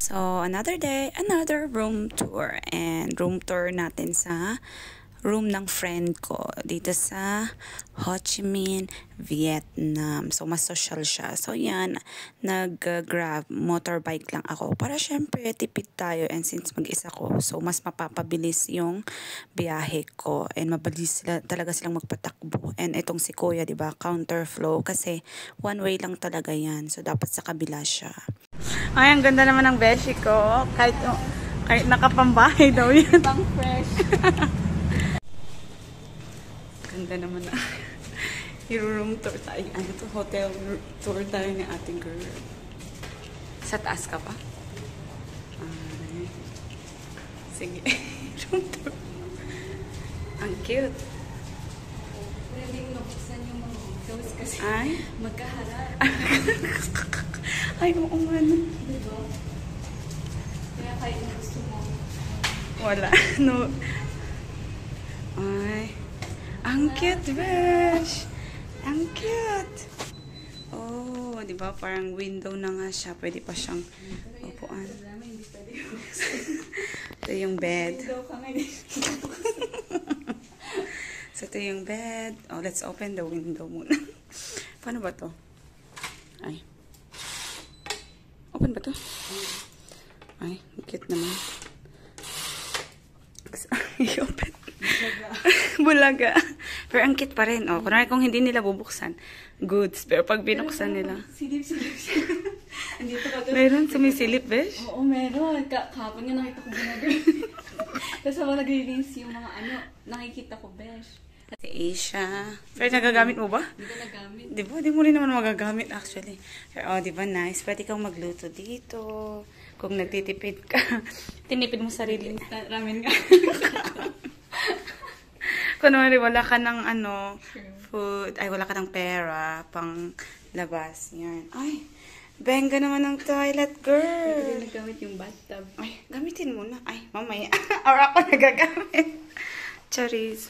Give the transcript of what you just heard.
So, another day, another room tour. And room tour natin sa room ng friend ko dito sa Ho Chi Minh, Vietnam. So, mas social siya. So, yan, nag-grab, motorbike lang ako. Para syempre, tipid tayo. And since mag-isa ko, so mas mapapabilis yung biyahe ko. And mabilis talaga silang magpatakbo. And itong si Kuya, diba, counter flow. Kasi one way lang talaga yan. So, dapat sa kabila siya. Ay, ang ganda naman ng beshi ko. Kahit nakapambahay daw yan. Pang fresh. Ganda naman na. I-room tour tayo. Ano to? Hotel tour tayo ni ate girl. Sa taas ka pa? Ay. Sige. Room tour. Ang cute. Pwedeng nabuksan yung mga windows kasi Ay? magkaharap. Ay, oo nga no. Diba? Kaya kahit gusto mo. Wala. No. Ay. Ang cute, besh! Ang cute! Oh, di ba? Parang window na nga siya. Pwede pa siyang upuan. Hindi pwede. Ito yung bed. Window ka ngayon. So, ito yung bed. Oh, let's open the window muna. Paano ba to? Ay. Open ba to? Ay, cute naman. I-open. Bulaga. Pero ang cute pa rin. Oh. Kunwari kung hindi nila bubuksan, goods. Pero pag binuksan nila. Silip. Andito ka doon. Meron sumisilip, besh? Oo, meron. Kahapon nga nakita ko ginagawa. Tapos habang nag-release yung mga nakikita ko, besh. Si Asia. Pero nagagamit mo ba? Hindi ko nagamit. Di ba? Di mo rin naman magagamit actually. Pero di ba nice? Pwede kang magluto dito. Kung nagtitipid ka. Tinipid mo sarili. Ramen nga. Kunwari wala ka ng food. Ay, wala ka ng pera pang labas. Yan. Ay, benga naman ng toilet, girl. Hindi ko nagamit yung bathtub. Ay, gamitin mo na. Ay, mamaya. Or ako nagagamit. Charis.